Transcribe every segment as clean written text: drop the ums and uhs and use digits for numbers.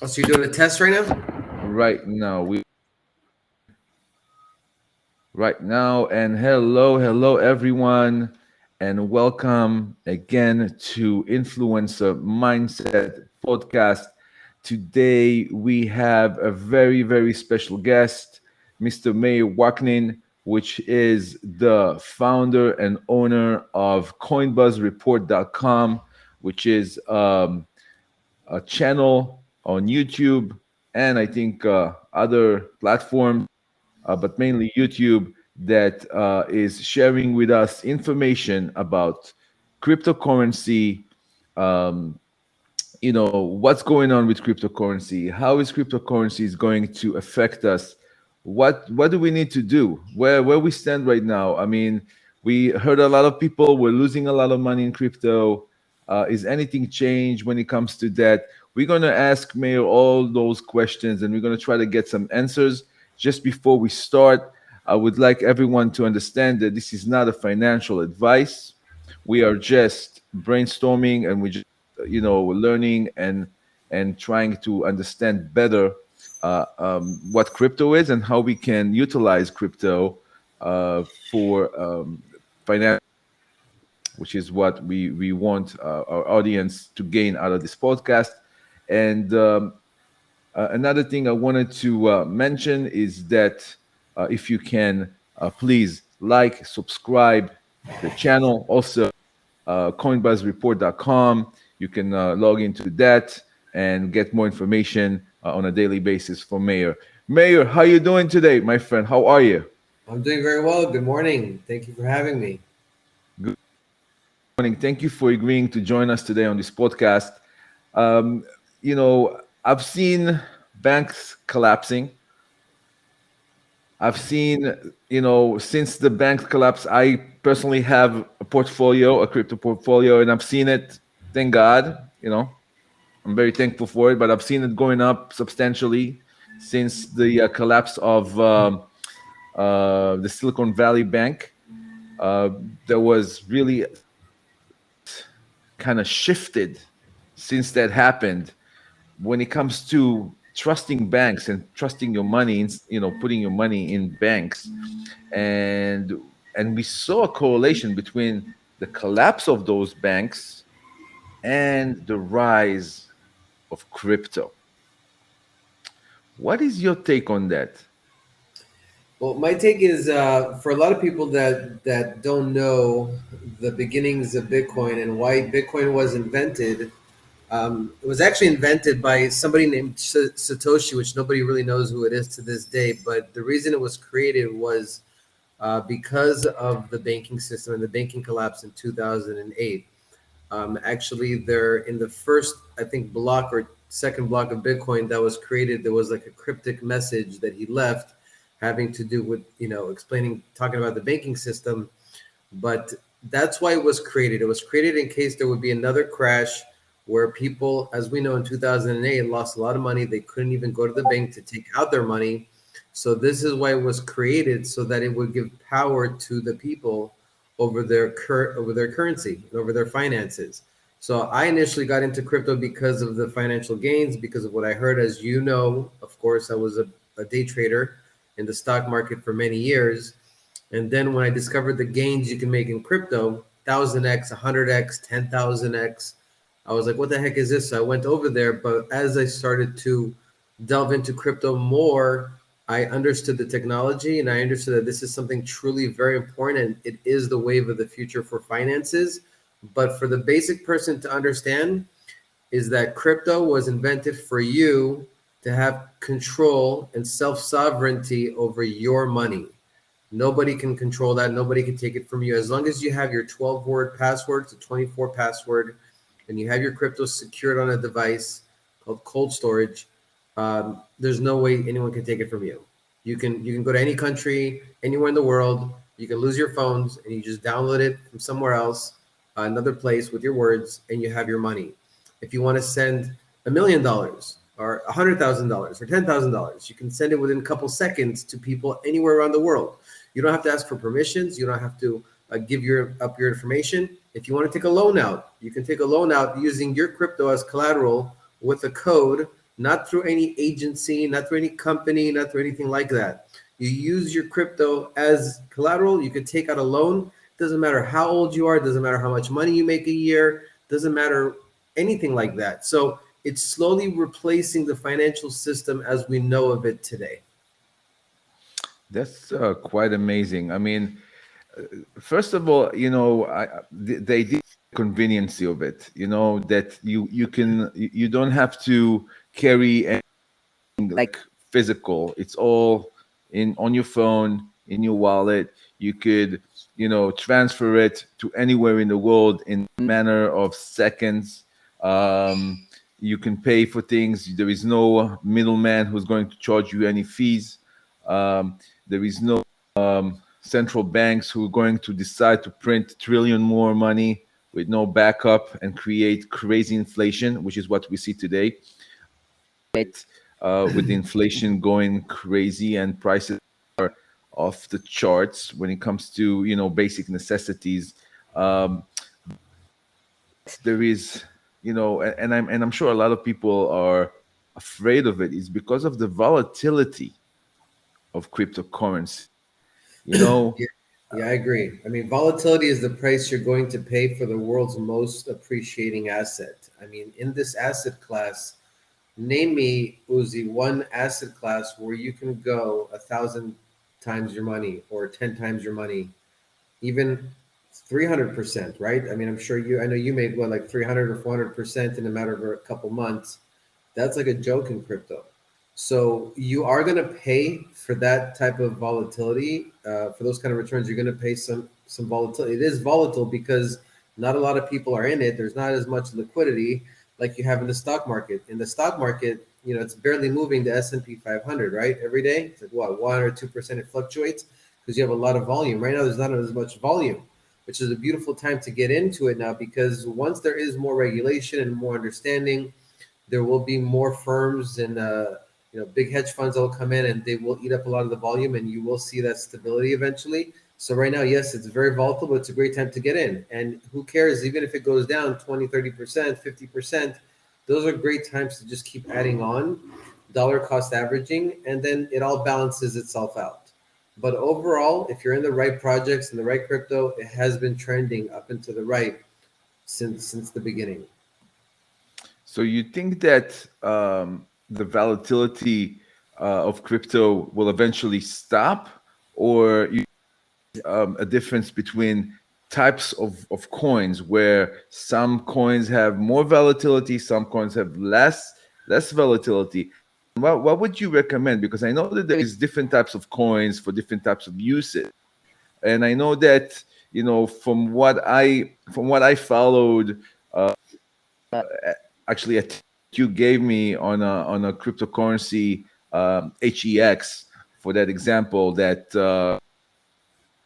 Oh, so you're doing a test right now? Right now. Right now, and hello everyone, and welcome again to Influencer Mindset Podcast. Today we have a very special guest, Mr. Meir Waknin, which is the founder and owner of CoinBuzzReport.com, which is a channel on YouTube and I think other platforms, but mainly YouTube, that is sharing with us information about cryptocurrency. Um, what's going on with cryptocurrency. How is cryptocurrency is going to affect us? What do we need to do? Where we stand right now? I mean, we heard a lot of people were losing a lot of money in crypto. Is anything changed when it comes to that? We're going to ask Mayor all those questions, and we're going to try to get some answers. Just before we start, I would like everyone to understand that this is not a financial advice. We are just brainstorming, and we just learning and trying to understand better what crypto is and how we can utilize crypto for financial, which is what we want our audience to gain out of this podcast. And another thing I wanted to mention is that if you can please like, subscribe the channel. Also, coinbuzzreport.com. You can log into that and get more information on a daily basis from Mayor. Mayor, how you doing today, my friend? How are you? I'm doing very well. Good morning. Thank you for having me. Good morning. Thank you for agreeing to join us today on this podcast. Um, I've seen banks collapsing. I've seen, since the banks collapse, I personally have a portfolio, a crypto portfolio, and I've seen it. Thank God, I'm very thankful for it, but I've seen it going up substantially since the collapse of the Silicon Valley Bank. Uh, there was really kind of shifted since that happened when it comes to trusting banks and trusting your money, putting your money in banks, and we saw a correlation between the collapse of those banks and the rise of crypto. What is your take on that? Well, my take is for a lot of people that don't know the beginnings of Bitcoin and why Bitcoin was invented. It was actually invented by somebody named Satoshi, which nobody really knows who it is to this day. But the reason it was created was because of the banking system and the banking collapse in 2008. Actually, there in the first, I think, block or second block of Bitcoin that was created, there was like a cryptic message that he left having to do with, explaining, talking about the banking system. But that's why it was created. It was created in case there would be another crash where people, as we know, in 2008, lost a lot of money. They couldn't even go to the bank to take out their money. So this is why it was created, so that it would give power to the people over their currency and over their finances. So I initially got into crypto because of the financial gains, because of what I heard. As you know, of course, I was a day trader in the stock market for many years. And then when I discovered the gains you can make in crypto, 1000x, 100x, 10,000x, I was like, what the heck is this? So I went over there. But as I started to delve into crypto more, I understood the technology and I understood that this is something truly very important. And it is the wave of the future for finances. But for the basic person to understand, is that crypto was invented for you to have control and self sovereignty over your money. Nobody can control that. Nobody can take it from you. As long as you have your 12-word password, it's a 24 password, and you have your crypto secured on a device called cold storage, there's no way anyone can take it from you. You can go to any country, anywhere in the world. You can lose your phones, and you just download it from somewhere else, another place with your words, and you have your money. If you want to send $1 million or $100,000 or $10,000, you can send it within a couple seconds to people anywhere around the world. You don't have to ask for permissions. You don't have to give your information. If you want to take a loan out, you can take a loan out using your crypto as collateral with a code not through any agency, not through any company, not through anything like that. You use your crypto as collateral. You could take out a loan. Doesn't matter how old you are, doesn't matter how much money you make a year, doesn't matter anything like that. So it's slowly replacing the financial system as we know of it today. That's quite amazing. I mean, first of all, they did the conveniency of it. You know that you don't have to carry like physical. It's all in on your phone, in your wallet. You could, transfer it to anywhere in the world in a matter of seconds. You can pay for things. There is no middleman who's going to charge you any fees. There is no central banks who are going to decide to print trillion more money with no backup and create crazy inflation, which is what we see today with the inflation going crazy and prices are off the charts when it comes to basic necessities. Um, there is and I'm sure a lot of people are afraid of it is because of the volatility of cryptocurrency. You know, Yeah, yeah, I agree. I mean, volatility is the price you're going to pay for the world's most appreciating asset. I mean, in this asset class, name me, Uzi, one asset class where you can go 1,000 times your money or 10 times your money, even 300%, right? I mean, I know you made what, like 300 or 400% in a matter of a couple months. That's like a joke in crypto. So you are going to pay for that type of volatility, for those kind of returns. You're going to pay some volatility. It is volatile because not a lot of people are in it. There's not as much liquidity like you have in the stock market. In the stock market, it's barely moving the S&P 500, right? Every day, it's like what, 1 or 2% it fluctuates because you have a lot of volume. Right now, there's not as much volume, which is a beautiful time to get into it now because once there is more regulation and more understanding, there will be more firms and big hedge funds that will come in and they will eat up a lot of the volume and you will see that stability eventually. So right now, yes, it's very volatile, but it's a great time to get in. And who cares, even if it goes down 20, 30%, 50%, those are great times to just keep adding on, dollar cost averaging, and then it all balances itself out. But overall, if you're in the right projects and the right crypto, it has been trending up and to the right since the beginning. so you think that the volatility of crypto will eventually stop, or a difference between types of coins where some coins have more volatility, some coins have less volatility? What would you recommend? Because I know that there is different types of coins for different types of usage, and I know that from what I followed, actually, you gave me on a cryptocurrency, HEX, for that example, that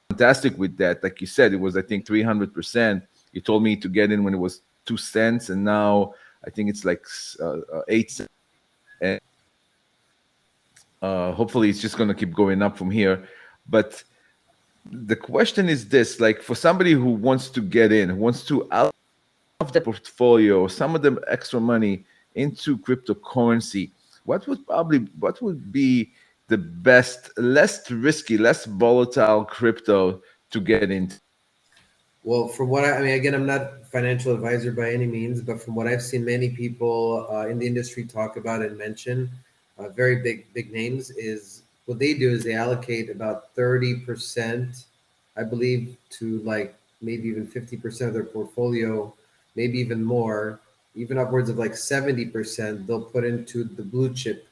fantastic with that. Like you said, it was, I think, 300%. You told me to get in when it was 2 cents, and now I think it's like 8 cents. And hopefully, it's just going to keep going up from here. But the question is this: like, for somebody who wants to get in, who wants to out of the portfolio, some of the extra money into cryptocurrency, what would be the best, less risky, less volatile crypto to get into? Well, from what I mean, again, I'm not a financial advisor by any means, but from what I've seen many people in the industry talk about and mention, very big names, is what they do is they allocate about 30%, I believe, to like maybe even 50% of their portfolio, maybe even more, even upwards of like 70%. They'll put into the blue chip,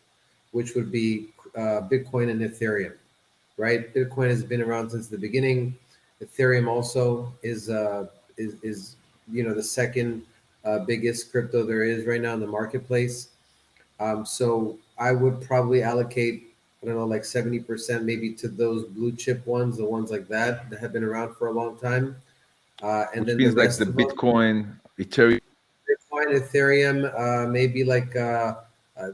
which would be Bitcoin and Ethereum, right? Bitcoin has been around since the beginning. Ethereum also is the second biggest crypto there is right now in the marketplace. So I would probably allocate, I don't know, like 70% maybe to those blue chip ones, the ones like that have been around for a long time, and Which then the means like the rest of them, Bitcoin, Ethereum, Bitcoin, Ethereum, maybe like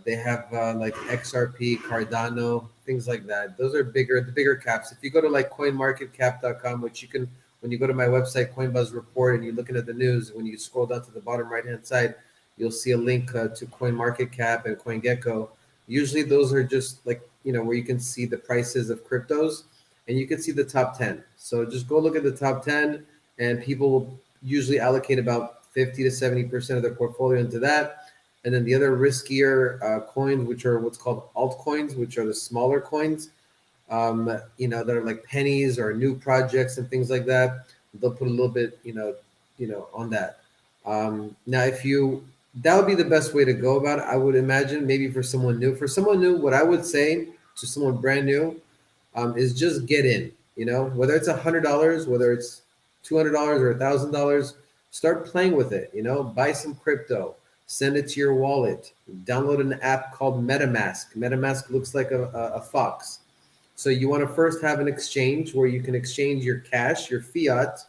they have like XRP, Cardano, things like that. Those are the bigger caps. If you go to like coinmarketcap.com, which you can, when you go to my website, Coinbuzz Report, and you're looking at the news, when you scroll down to the bottom right hand side, you'll see a link to CoinMarketCap and CoinGecko. Usually those are just like, where you can see the prices of cryptos and you can see the top 10. So just go look at the top 10, and people will usually allocate about 50 to 70% of their portfolio into that. And then the other riskier coins, which are what's called altcoins, which are the smaller coins, that are like pennies or new projects and things like that. They'll put a little bit, on that. Now, if you that would be the best way to go about it, I would imagine. Maybe for someone new, what I would say to someone brand new, is just get in. Whether it's $100, whether it's $200 or $1,000, start playing with it. Buy some crypto, send it to your wallet, download an app called MetaMask. MetaMask looks like a fox. So you want to first have an exchange where you can exchange your cash, your fiat,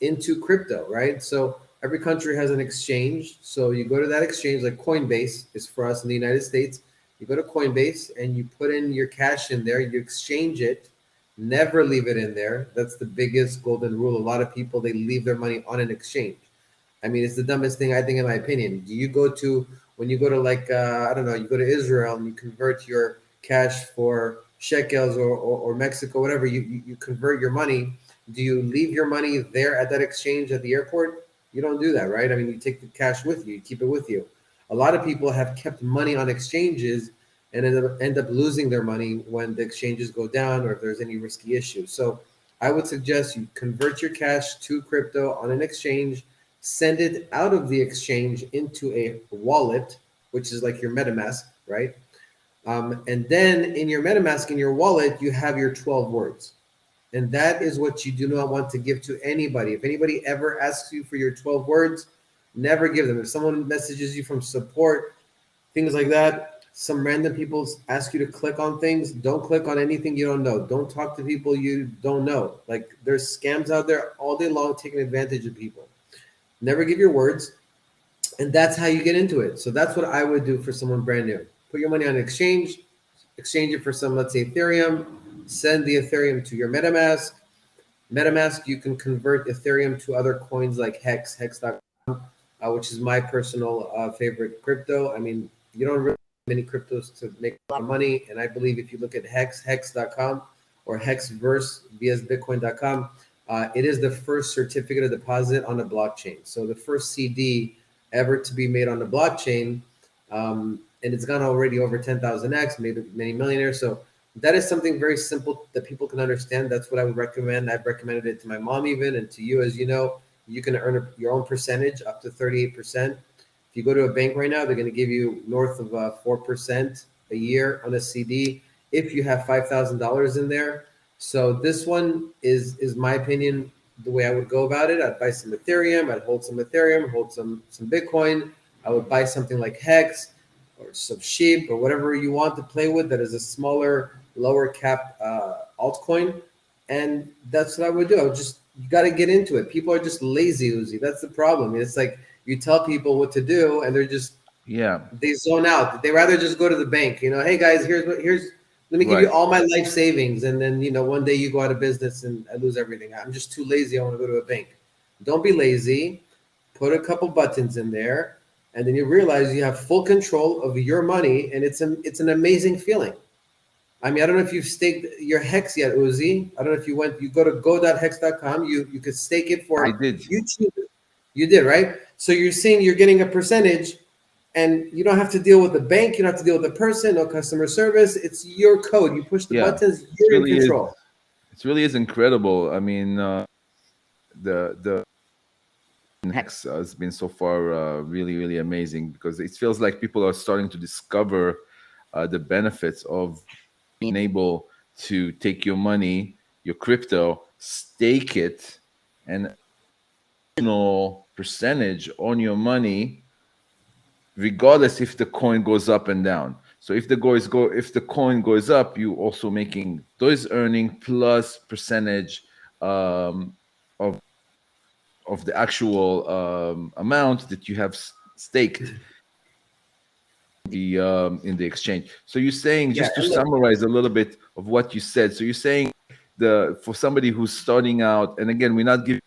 into crypto, right? So every country has an exchange. So you go to that exchange, like Coinbase is for us in the United States. You go to Coinbase and you put in your cash in there, you exchange it, never leave it in there. That's the biggest golden rule. A lot of people, they leave their money on an exchange. I mean, it's the dumbest thing, I think, in my opinion. Do you go to, when you go to like, I don't know, you go to Israel and you convert your cash for shekels or Mexico, whatever, you convert your money. Do you leave your money there at that exchange at the airport? You don't do that, right? I mean, you take the cash with you keep it with you. A lot of people have kept money on exchanges and end up losing their money when the exchanges go down or if there's any risky issues. So I would suggest you convert your cash to crypto on an exchange, send it out of the exchange into a wallet, which is like your MetaMask, right? And then in your MetaMask, in your wallet, you have your 12 words. And that is what you do not want to give to anybody. If anybody ever asks you for your 12 words, never give them. If someone messages you from support, things like that, some random people ask you to click on things, don't click on anything you don't know. Don't talk to people you don't know. Like, there's scams out there all day long taking advantage of people. Never give your words. And that's how you get into it. So that's what I would do for someone brand new. Put your money on an exchange it for some, let's say, Ethereum, send the Ethereum to your MetaMask. MetaMask, you can convert Ethereum to other coins like Hex.com, which is my personal favorite crypto. I mean, you don't really need many cryptos to make a lot of money. And I believe if you look at Hex.com or Hexverse, vsbitcoin.com, it is the first certificate of deposit on the blockchain. So the first CD ever to be made on the blockchain. And it's gone already over 10,000x, made many millionaires. So that is something very simple that people can understand. That's what I would recommend. I've recommended it to my mom even, and to you. As you know, you can earn your own percentage up to 38%. If you go to a bank right now, they're going to give you north of 4% a year on a CD if you have $5,000 in there. So this one is my opinion, the way I would go about it. I'd buy some Ethereum. I'd hold some Ethereum, hold some Bitcoin. I would buy something like Hex or some sheep or whatever you want to play with that is a smaller, lower cap altcoin. And that's what I would do. You got to get into it. People are just lazy, Uzi. That's the problem. It's like you tell people what to do and they zone out. They rather just go to the bank. Hey guys, let me give you Right. all my life savings. And then, one day you go out of business and I lose everything. I'm just too lazy. I want to go to a bank. Don't be lazy. Put a couple buttons in there. And then you realize you have full control of your money, and it's an amazing feeling. I mean, I don't know if you've staked your Hex yet, Uzi. I don't know if you go to go.hex.com, you could stake it I for did. you choose it. You did, right? So you're seeing you're getting a percentage, and you don't have to deal with the bank, you don't have to deal with the person, no customer service. It's your code. You push the Yeah. buttons, It you're in really is. control. It really is incredible. I mean, the Hex has been so far really, really amazing because it feels like people are starting to discover the benefits of being able to take your money, your crypto, stake it, and additional percentage on your money, regardless if the coin goes up and down. So if the coin goes up, you also making those earning plus percentage of the actual amount that you have staked in the exchange. So you're saying, Yeah, just to and look, summarize a little bit of what you said. So you're saying for somebody who's starting out, and again, we're not giving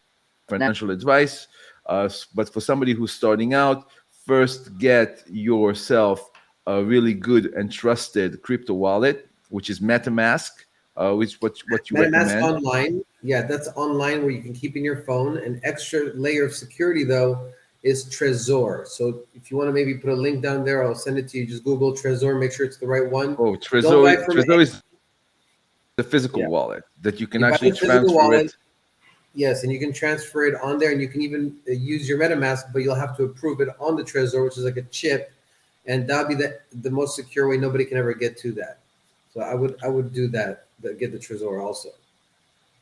financial advice, but for somebody who's starting out, first get yourself a really good and trusted crypto wallet, which is MetaMask, which what you MetaMask recommend. online, yeah, that's online where you can keep in your phone. An extra layer of security though is Trezor. So if you want to maybe put a link down there, I'll send it to you. Just Google Trezor, make sure it's the right one. Oh, Don't buy Trezor, from Trezor is the physical yeah. wallet that you can You buy actually the physical transfer wallet, it. yes, and you can transfer it on there, and you can even use your MetaMask, but you'll have to approve it on the Trezor, which is like a chip, and that'll be the most secure way. Nobody can ever get to that. So I would do that, get the Trezor also.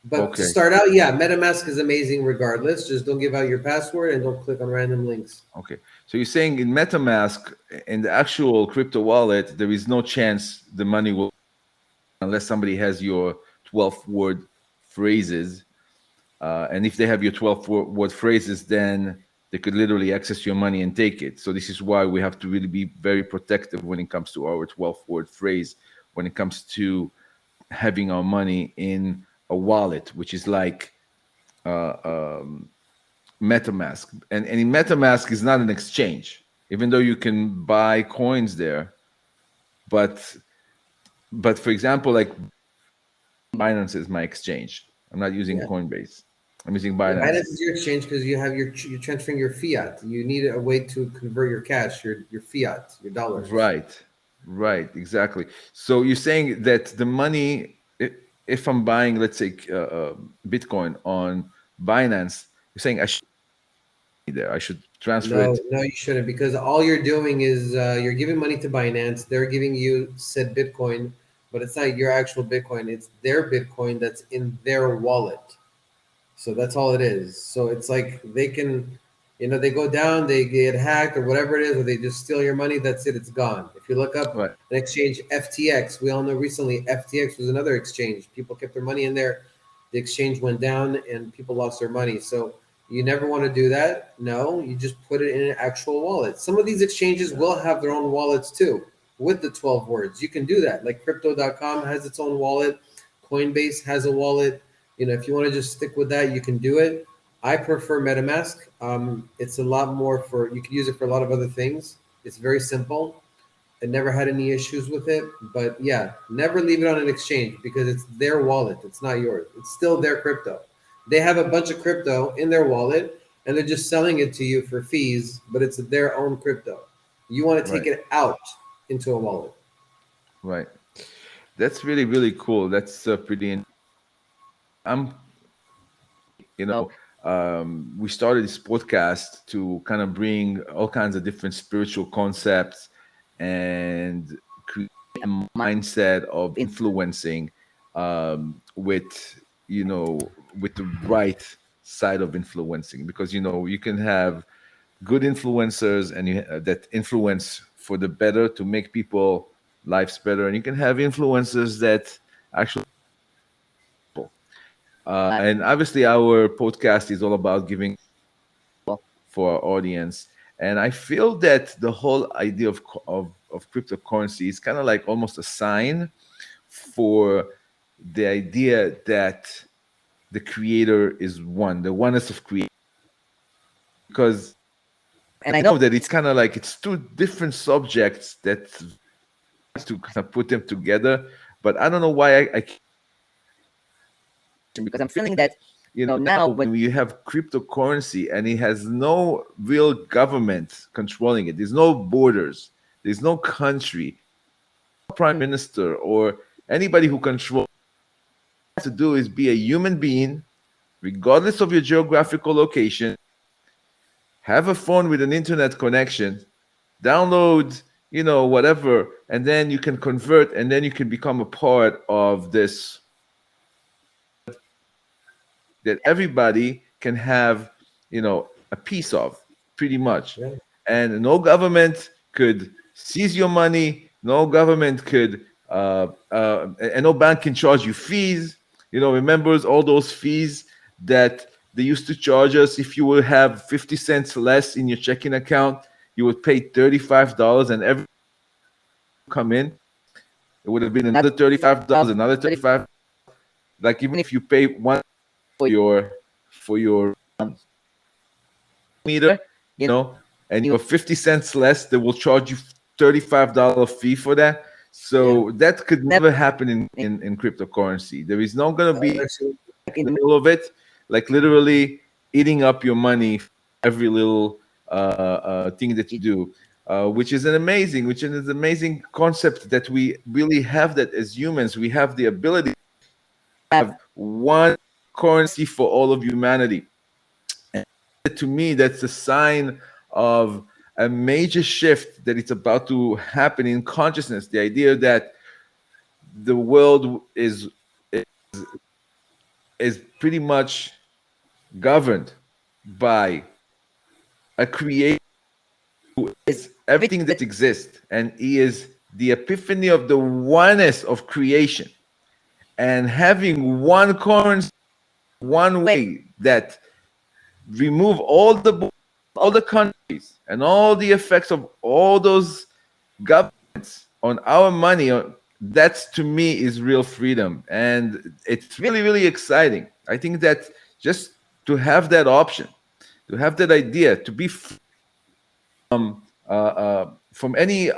But to Okay, start out, yeah, MetaMask is amazing regardless. Just don't give out your password and don't click on random links. okay. So you're saying in MetaMask, in the actual crypto wallet, there is no chance the money will, unless somebody has your 12 word phrases. And if they have your 12 word phrases, then they could literally access your money and take it. So this is why we have to really be very protective when it comes to our 12 word phrase, when it comes to having our money in a wallet, which is like uh, um, MetaMask. And in MetaMask is not an exchange, even though you can buy coins there. But for example, like Binance is my exchange. I'm not using Yeah. Coinbase. I'm using Yeah, Binance. Binance is your exchange because you have you're transferring your fiat. You need a way to convert your cash, your fiat, your dollars. Right, right, exactly. So you're saying that the money, if I'm buying, let's say, Bitcoin on Binance, you're saying I should be there. I should transfer No, it. no, you shouldn't because all you're doing is you're giving money to Binance. They're giving you said Bitcoin, but it's not your actual Bitcoin. It's their Bitcoin that's in their wallet. So that's all it is. So it's like they can, they go down, they get hacked or whatever it is, or they just steal your money. That's it. It's gone. If you look up Right, an exchange, FTX, we all know recently FTX was another exchange. People kept their money in there. The exchange went down and people lost their money. So you never want to do that. No, you just put it in an actual wallet. Some of these exchanges will have their own wallets too with the 12 words. You can do that. Like crypto.com has its own wallet. Coinbase has a wallet. If you want to just stick with that, you can do it. I prefer MetaMask. It's a lot more for you can use it for a lot of other things. It's very simple. I never had any issues with it, but yeah, never leave it on an exchange because it's their wallet. It's not yours. It's still their crypto. They have a bunch of crypto in their wallet and they're just selling it to you for fees, but it's their own crypto. You want to take right, it out into a wallet. right. That's really, really cool. That's pretty. I'm, you know, we started this podcast to kind of bring all kinds of different spiritual concepts and create a mindset of influencing with with the right side of influencing, because you can have good influencers and that influence for the better to make people lives better, and you can have influencers that actually and obviously our podcast is all about giving for our audience. And I feel that the whole idea of cryptocurrency is kind of like almost a sign for the idea that the creator is one, the oneness of creation. Because I know that it's kind of like it's two different subjects that to kind of put them together. But I don't know why I keep, because I'm feeling that now when we have cryptocurrency and it has no real government controlling it, there's no borders, there's no country, no prime minister or anybody who controls. What you have to do is be a human being, regardless of your geographical location, have a phone with an internet connection, download, whatever, and then you can convert, and then you can become a part of this that everybody can have, a piece of, pretty much. Yeah. And no government could seize your money. No government could, and no bank can charge you fees. Remembers all those fees that they used to charge us. If you would have 50 cents less in your checking account, you would pay $35, and every come in, it would have been another $35, another 35. Like even if you pay one for your meter, and you're 50 cents less, they will charge you $35 fee for that. Yeah, So that could never happen in cryptocurrency. There is not going to be actually, in the middle of it, like literally eating up your money for every little thing that you do, which is an amazing concept that we really have that as humans. We have the ability to have one currency for all of humanity. And to me, that's a sign of a major shift that it's about to happen in consciousness. The idea that the world is pretty much governed by a creator who is everything that exists, and he is the epiphany of the oneness of creation. And having one currency, one way that remove all the countries and all the effects of all those governments on our money, that's to me is real freedom, and it's really really exciting. I think that just to have that option, to have that idea, to be from any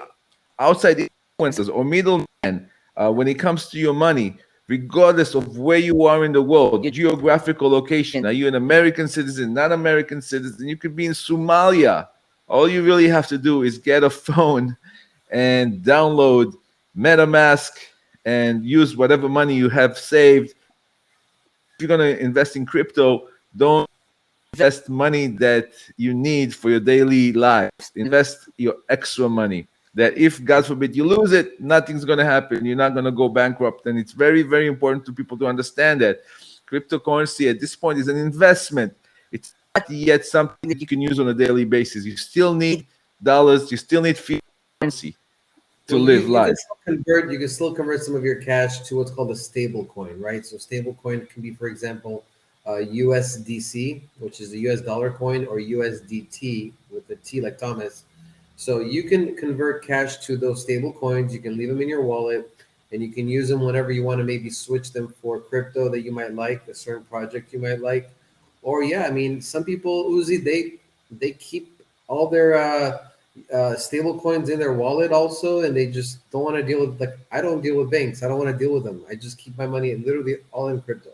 outside influences or middlemen when it comes to your money, regardless of where you are in the world, your geographical location. Are you an American citizen, not American citizen? You could be in Somalia. All you really have to do is get a phone and download MetaMask and use whatever money you have saved. If you're going to invest in crypto, don't invest money that you need for your daily lives. Invest your extra money that if God forbid you lose it, nothing's going to happen. You're not going to go bankrupt. And it's very, very important to people to understand that cryptocurrency at this point is an investment. It's not yet something that you can use on a daily basis. You still need dollars. You still need fiat currency to well, live you can life. still convert. You can still convert some of your cash to what's called a stable coin, right? So stable coin can be, for example, USDC, which is the US dollar coin, or USDT with the T like Thomas. So you can convert cash to those stable coins. You can leave them in your wallet, and you can use them whenever you want to maybe switch them for crypto that you might like, a certain project you might like. Or yeah, I mean, some people, Uzi, they keep all their stable coins in their wallet also, and they just don't want to deal with, like, I don't deal with banks. I don't want to deal with them. I just keep my money literally all in crypto.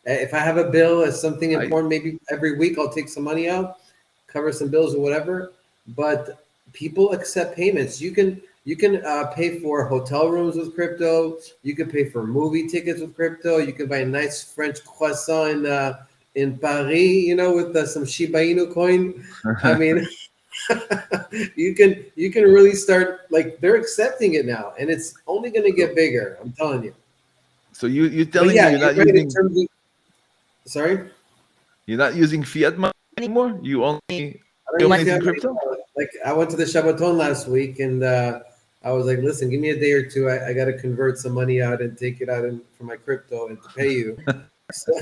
If I have a bill as something I, important, maybe every week I'll take some money out, cover some bills or whatever. But people accept payments. You can pay for hotel rooms with crypto. You can pay for movie tickets with crypto. You can buy a nice French croissant in Paris, with some Shiba Inu coin. I mean, you can really start, like, they're accepting it now, and it's only going to get bigger. I'm telling you. so you're But telling me yeah, you're right in terms of. Sorry. you're not using fiat money anymore? You only I don't your use money's in fiat money. crypto? Like, I went to the Shabbaton last week, and I was like, "Listen, give me a day or two. I got to convert some money out and take it out for my crypto and to pay you." So,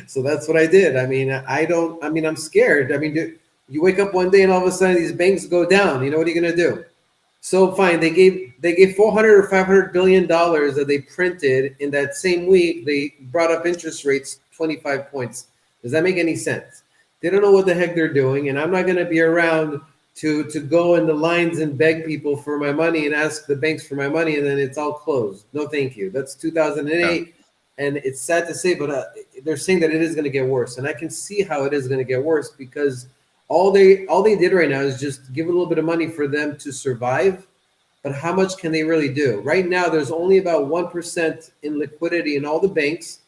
so that's what I did. I mean, I don't. I mean, I'm scared. I mean, you wake up one day and all of a sudden these banks go down. What are you gonna do? So fine, they gave 400 or 500 billion dollars that they printed in that same week. They brought up interest rates 25 points. Does that make any sense? They don't know what the heck they're doing, and I'm not going to be around to go in the lines and beg people for my money and ask the banks for my money, and then it's all closed. No, thank you. That's Yeah. 2008, and it's sad to say, but they're saying that it is going to get worse, and I can see how it is going to get worse because all they did right now is just give a little bit of money for them to survive. But how much can they really do? Right now, there's only about 1% in liquidity in all the banks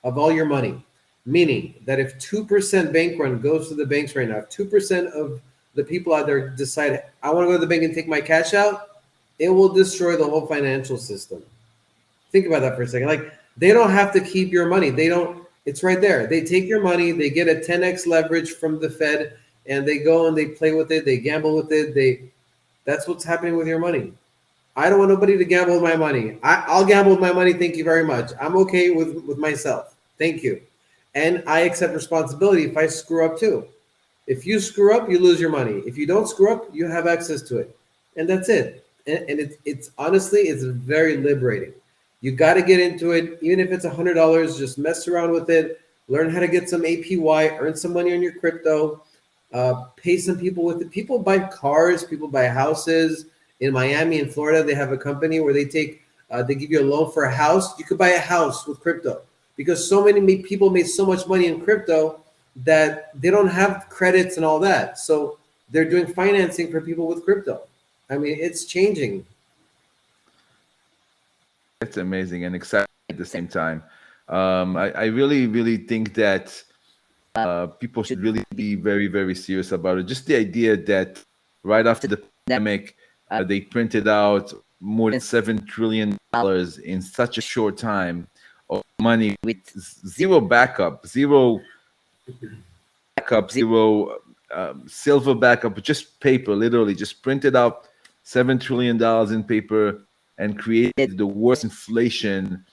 of all your money. Meaning that if 2% bank run goes to the banks right now, if 2% of the people out there decide, I want to go to the bank and take my cash out, it will destroy the whole financial system. Think about that for a second. Like, they don't have to keep your money. They don't, it's right there. They take your money, they get a 10x leverage from the Fed, and they go and they play with it, they gamble with it. That's what's happening with your money. I don't want nobody to gamble with my money. I'll gamble with my money. Thank you very much. I'm okay with myself. Thank you. And I accept responsibility if I screw up too. If you screw up, you lose your money. If you don't screw up, you have access to it. And that's it. And it's honestly, it's very liberating. You got to get into it. Even if it's $100, just mess around with it. Learn how to get some APY, earn some money on your crypto, pay some people with it. People buy cars, people buy houses. In Miami and Florida, they have a company where they give you a loan for a house. You could buy a house with crypto because so many people made so much money in crypto that they don't have credits and all that. So they're doing financing for people with crypto. I mean, it's changing. That's amazing and exciting at the same time. I really, really think that people should really be very, very serious about it. Just the idea that right after the pandemic, they printed out more than $7 trillion in such a short time of money with zero backup, zero silver backup, just paper, literally, just printed out $7 trillion in paper and created the worst inflation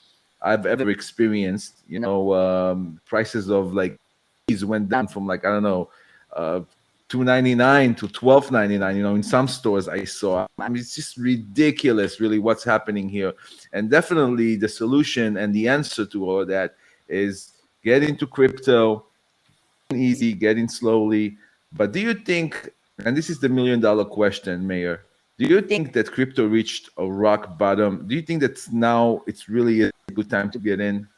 I've ever experienced. Prices of like cheese went down from like, I don't know, uh, 2.99 to 12.99. In some stores I saw. I mean, it's just ridiculous, really, what's happening here. And definitely, the solution and the answer to all of that is get into crypto, easy, getting slowly. But do you think, and this is the $1 million question, Mayor, do you think that crypto reached a rock bottom? Do you think that now it's really a good time to get in?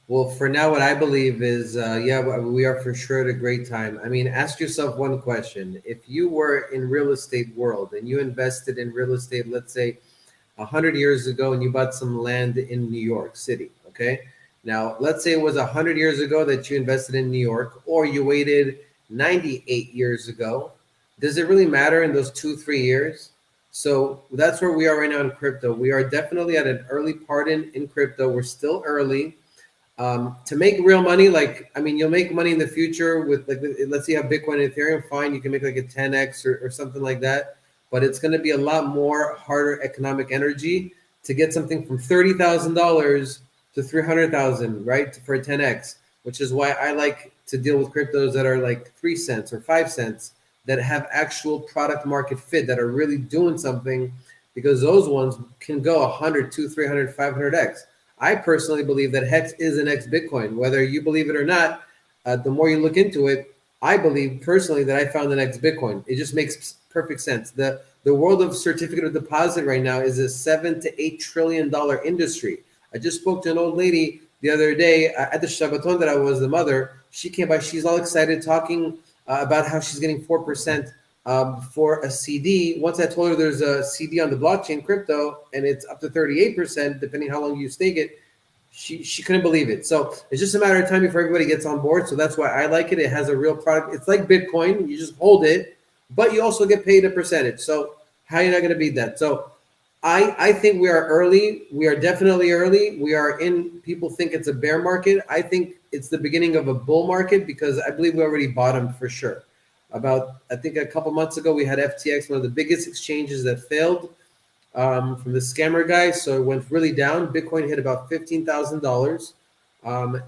Well, for now, what I believe is, yeah, we are for sure at a great time. I mean, ask yourself one question: if you were in real estate world and you invested in real estate, let's say 100 years ago, and you bought some land in New York City, okay? Now, let's say it was 100 years ago that you invested in New York, or you waited 98 years ago. Does it really matter in those 2, 3 years? So that's where we are right now in crypto. We are definitely at an early part in crypto. We're still early to make real money. Like, I mean, you'll make money in the future with, like, let's say you have Bitcoin and Ethereum, fine, you can make like a 10x or something like that, but it's going to be a lot more harder economic energy to get something from $30,000 to 300,000, right, for a 10x, which is why I like to deal with cryptos that are like 3 cents or 5 cents, that have actual product market fit, that are really doing something, because those ones can go 100, 2, 300, 500x. I personally believe that Hex is an ex Bitcoin. Whether you believe it or not, the more you look into it, I believe personally that I found an ex Bitcoin. It just makes perfect sense. The world of certificate of deposit right now is a $7 to $8 trillion industry. I just spoke to an old lady the other day at the Shabbaton that I was the mother. She came by. She's all excited, talking about how she's getting 4% for a CD. Once I told her there's a CD on the blockchain crypto and it's up to 38%, depending how long you stake it, she couldn't believe it. So it's just a matter of time before everybody gets on board. So that's why I like it. It has a real product. It's like Bitcoin. You just hold it, but you also get paid a percentage. So how are you not going to beat that? So I think we are early. We are definitely early. We are in, people think it's a bear market. I think it's the beginning of a bull market, because I believe we already bottomed for sure. About, I think a couple months ago, we had FTX, one of the biggest exchanges that failed from the scammer guy. So it went really down. Bitcoin hit about $15,000.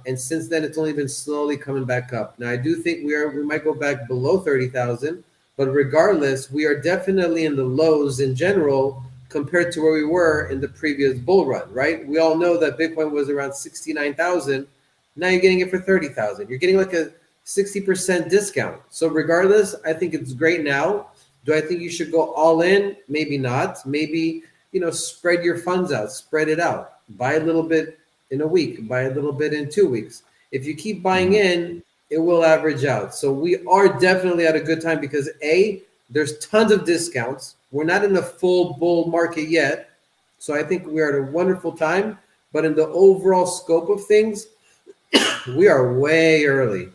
And since then, it's only been slowly coming back up. Now, I do think we might go back below 30,000, but regardless, we are definitely in the lows in general compared to where we were in the previous bull run, right? We all know that Bitcoin was around 69,000. Now you're getting it for 30,000. You're getting like a 60% discount. So regardless, I think it's great now. Do I think you should go all in? Maybe not. Maybe, spread your funds out, spread it out. Buy a little bit in a week, buy a little bit in 2 weeks. If you keep buying in, it will average out. So we are definitely at a good time because there's tons of discounts. We're not in a full bull market yet. So I think we are at a wonderful time. But in the overall scope of things, we are way early,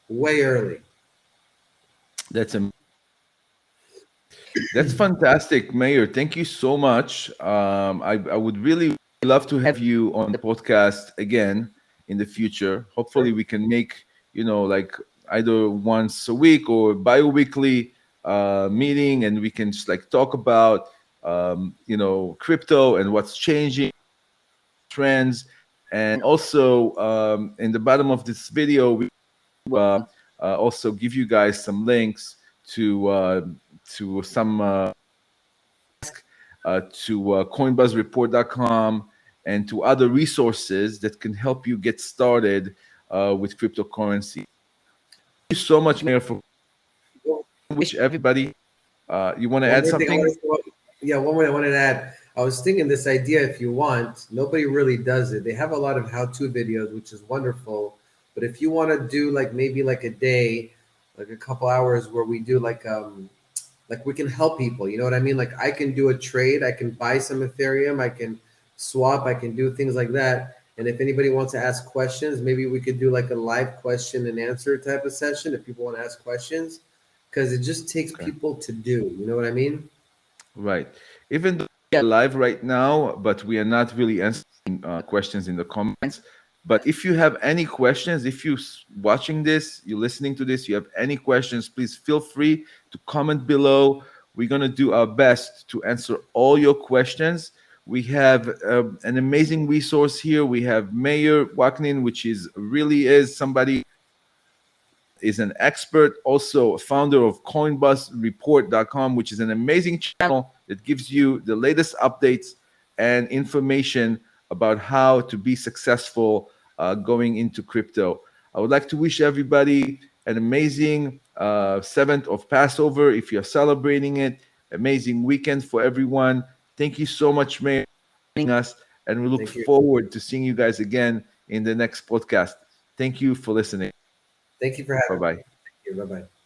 way early. That's a That's fantastic, Mayor. Thank you so much. I would really love to have you on the podcast again in the future. Hopefully, we can make, like either once a week or bi-weekly meeting, and we can just like talk about, crypto and what's changing, trends. And also, in the bottom of this video, we also give you guys some links to some to coinbuzzreport.com and to other resources that can help you get started with cryptocurrency. Thank you so much, Mayor, for wish everybody. You want to One add more thing I something? wanted to, yeah, one more I wanted to add. I was thinking this idea, if you want, nobody really does it. They have a lot of how-to videos, which is wonderful. But if you want to do like maybe like a day, like a couple hours where we do like we can help people, you know what I mean? Like I can do a trade, I can buy some Ethereum, I can swap, I can do things like that. And if anybody wants to ask questions, maybe we could do like a live question and answer type of session if people want to ask questions, because it just takes Okay. people to do, you know what I mean? Right. Even though we are live right now, but we are not really answering questions in the comments. But if you have any questions, if you watching this, you're listening to this, you have any questions, please feel free to comment below. We're gonna do our best to answer all your questions. We have an amazing resource here. We have Mayor Waknin, which is really is somebody is an expert, also a founder of coinbustreport.com, which is an amazing channel that gives you the latest updates and information about how to be successful going into crypto. I would like to wish everybody an amazing 7th of Passover if you're celebrating it. Amazing weekend for everyone. Thank you so much, Mayor, for joining us, and we look Thank you. forward to seeing you guys again in the next podcast. Thank you for listening. Thank you for Bye having me. bye. Thank you. Bye bye.